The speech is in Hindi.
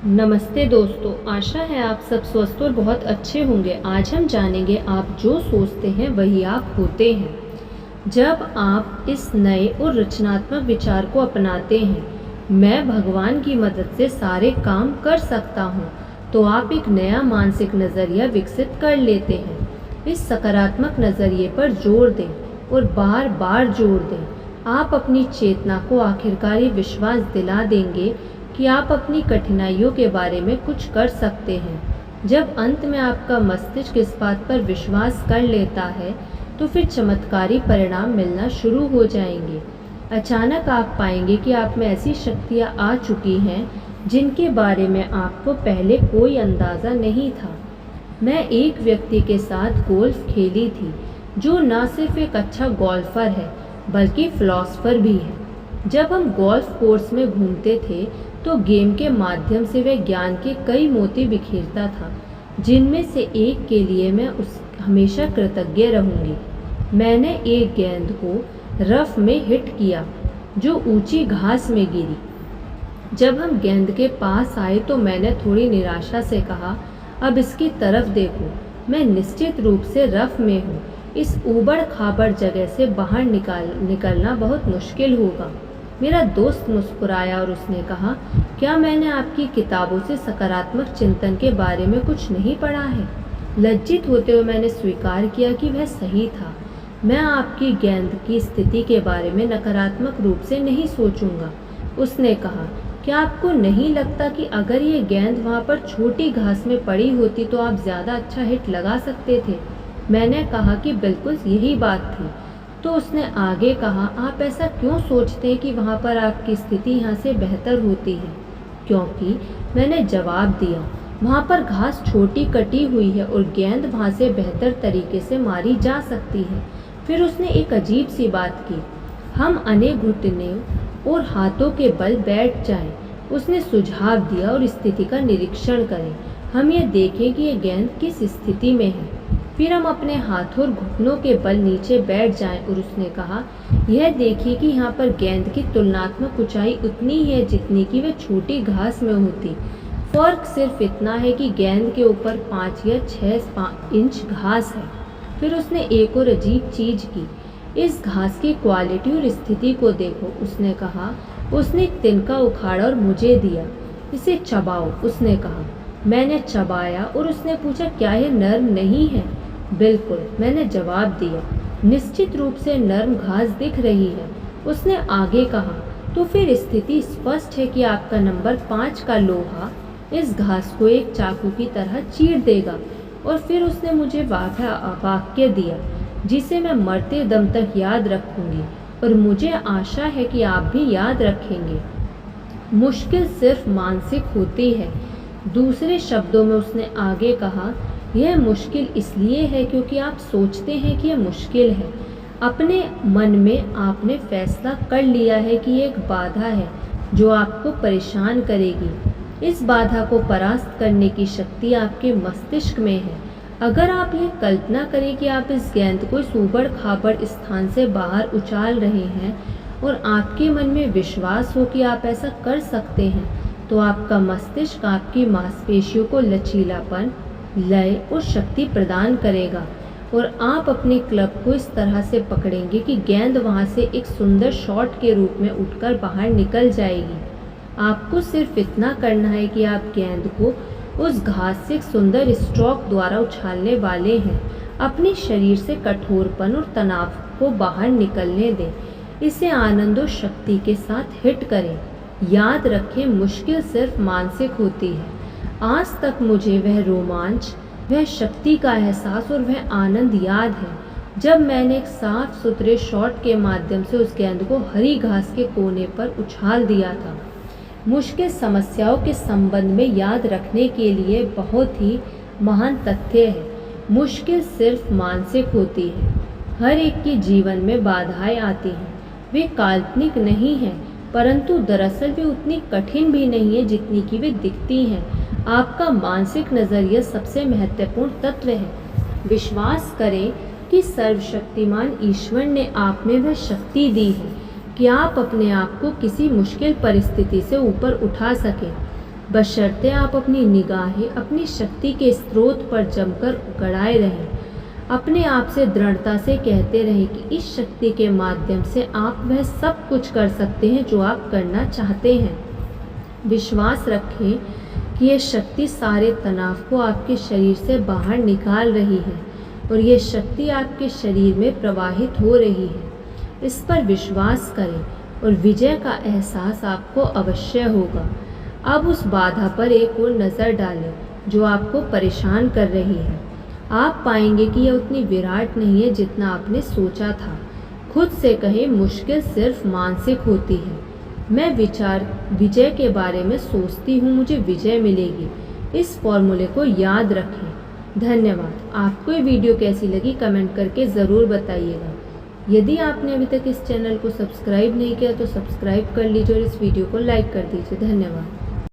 नमस्ते दोस्तों, आशा है आप सब स्वस्थ और बहुत अच्छे होंगे। आज हम जानेंगे आप जो सोचते हैं वही आप होते हैं। जब आप इस नए और रचनात्मक विचार को अपनाते हैं, मैं भगवान की मदद से सारे काम कर सकता हूँ, तो आप एक नया मानसिक नज़रिया विकसित कर लेते हैं। इस सकारात्मक नज़रिए पर जोर दें और बार बार जोर दें। आप अपनी चेतना को आखिरकार ये विश्वास दिला देंगे कि आप अपनी कठिनाइयों के बारे में कुछ कर सकते हैं। जब अंत में आपका मस्तिष्क इस बात पर विश्वास कर लेता है, तो फिर चमत्कारी परिणाम मिलना शुरू हो जाएंगे। अचानक आप पाएंगे कि आप में ऐसी शक्तियाँ आ चुकी हैं जिनके बारे में आपको पहले कोई अंदाज़ा नहीं था। मैं एक व्यक्ति के साथ गोल्फ खेली थी जो न सिर्फ एक अच्छा गोल्फर है बल्कि फिलॉसफर भी है। जब हम गोल्फ कोर्स में घूमते थे तो गेम के माध्यम से वह ज्ञान के कई मोती बिखेरता था, जिनमें से एक के लिए मैं हमेशा कृतज्ञ रहूंगी। मैंने एक गेंद को रफ में हिट किया जो ऊंची घास में गिरी। जब हम गेंद के पास आए तो मैंने थोड़ी निराशा से कहा, अब इसकी तरफ देखो, मैं निश्चित रूप से रफ में हूँ। इस ऊबड़ खाबड़ जगह से बाहर निकलना बहुत मुश्किल होगा। मेरा दोस्त मुस्कुराया और उसने कहा, क्या मैंने आपकी किताबों से सकारात्मक चिंतन के बारे में कुछ नहीं पढ़ा है? लज्जित होते हुए मैंने स्वीकार किया कि वह सही था। मैं आपकी गेंद की स्थिति के बारे में नकारात्मक रूप से नहीं सोचूंगा। उसने कहा, क्या आपको नहीं लगता कि अगर ये गेंद वहाँ पर छोटी घास में पड़ी होती तो आप ज़्यादा अच्छा हिट लगा सकते थे? मैंने कहा कि बिल्कुल यही बात थी। तो उसने आगे कहा, आप ऐसा क्यों सोचते हैं कि वहाँ पर आपकी स्थिति यहाँ से बेहतर होती है? क्योंकि मैंने जवाब दिया, वहाँ पर घास छोटी कटी हुई है और गेंद वहाँ से बेहतर तरीके से मारी जा सकती है। फिर उसने एक अजीब सी बात की, हम अनेक घुटने और हाथों के बल बैठ जाएं। उसने सुझाव दिया और स्थिति का निरीक्षण करें। हम ये देखें कि ये गेंद किस स्थिति में है। फिर हम अपने हाथों और घुटनों के बल नीचे बैठ जाएं और उसने कहा, यह देखिए कि यहाँ पर गेंद की तुलनात्मक ऊंचाई उतनी ही है जितनी कि वह छोटी घास में होती। फर्क सिर्फ इतना है कि गेंद के ऊपर 5 या 6 इंच घास है। फिर उसने एक और अजीब चीज की, इस घास की क्वालिटी और स्थिति को देखो। उसने कहा, उसने एक तिनका उखाड़ा और मुझे दिया, इसे चबाओ। उसने कहा, मैंने चबाया और उसने पूछा, क्या यह नर्म नहीं है? बिल्कुल, मैंने जवाब दिया, निश्चित रूप से नर्म घास दिख रही है। उसने आगे कहा, तो फिर स्थिति स्पष्ट है कि आपका नंबर 5 का लोहा इस घास को एक चाकू की तरह चीर देगा। और फिर उसने मुझे वाक्य दिया जिसे मैं मरते दम तक याद रखूंगी और मुझे आशा है कि आप भी याद रखेंगे। मुश्किल सिर्फ मानसिक होती है। दूसरे शब्दों में उसने आगे कहा, यह मुश्किल इसलिए है क्योंकि आप सोचते हैं कि यह मुश्किल है। अपने मन में आपने फैसला कर लिया है कि एक बाधा है जो आपको परेशान करेगी। इस बाधा को परास्त करने की शक्ति आपके मस्तिष्क में है। अगर आप ये कल्पना करें कि आप इस गेंद को इस ऊबड़ खाबड़ स्थान से बाहर उछाल रहे हैं और आपके मन में विश्वास हो कि आप ऐसा कर सकते हैं, तो आपका मस्तिष्क आपकी मांसपेशियों को लचीलापन, लय और शक्ति प्रदान करेगा और आप अपने क्लब को इस तरह से पकड़ेंगे कि गेंद वहां से एक सुंदर शॉट के रूप में उठकर बाहर निकल जाएगी। आपको सिर्फ इतना करना है कि आप गेंद को उस घास से एक सुंदर स्ट्रोक द्वारा उछालने वाले हैं। अपने शरीर से कठोरपन और तनाव को बाहर निकलने दें। इसे आनंद और शक्ति के साथ हिट करें। याद रखें, मुश्किल सिर्फ मानसिक होती है। आज तक मुझे वह रोमांच, वह शक्ति का एहसास और वह आनंद याद है जब मैंने एक साफ सुथरे शॉट के माध्यम से उस गेंद को हरी घास के कोने पर उछाल दिया था। मुश्किल समस्याओं के संबंध में याद रखने के लिए बहुत ही महान तथ्य है, मुश्किल सिर्फ मानसिक होती है। हर एक के जीवन में बाधाएं आती हैं, वे काल्पनिक नहीं हैं, परंतु दरअसल वे उतनी कठिन भी नहीं है जितनी कि वे दिखती हैं। आपका मानसिक नज़रिया सबसे महत्वपूर्ण तत्व है। विश्वास करें कि सर्वशक्तिमान ईश्वर ने आप में वह शक्ति दी है कि आप अपने आप को किसी मुश्किल परिस्थिति से ऊपर उठा सकें। बशर्ते आप अपनी निगाहें अपनी शक्ति के स्रोत पर जमकर गड़ाए रहें। अपने आप से दृढ़ता से कहते रहें कि इस शक्ति के माध्यम से आप वह सब कुछ कर सकते हैं जो आप करना चाहते हैं। विश्वास रखें कि यह शक्ति सारे तनाव को आपके शरीर से बाहर निकाल रही है और यह शक्ति आपके शरीर में प्रवाहित हो रही है। इस पर विश्वास करें और विजय का एहसास आपको अवश्य होगा। अब उस बाधा पर एक और नज़र डालें जो आपको परेशान कर रही है। आप पाएंगे कि यह उतनी विराट नहीं है जितना आपने सोचा था। खुद से कहें, मुश्किल सिर्फ मानसिक होती है। मैं विजय के बारे में सोचती हूँ, मुझे विजय मिलेगी। इस फॉर्मूले को याद रखें। धन्यवाद। आपको ये वीडियो कैसी लगी कमेंट करके ज़रूर बताइएगा। यदि आपने अभी तक इस चैनल को सब्सक्राइब नहीं किया तो सब्सक्राइब कर लीजिए और इस वीडियो को लाइक कर दीजिए। धन्यवाद।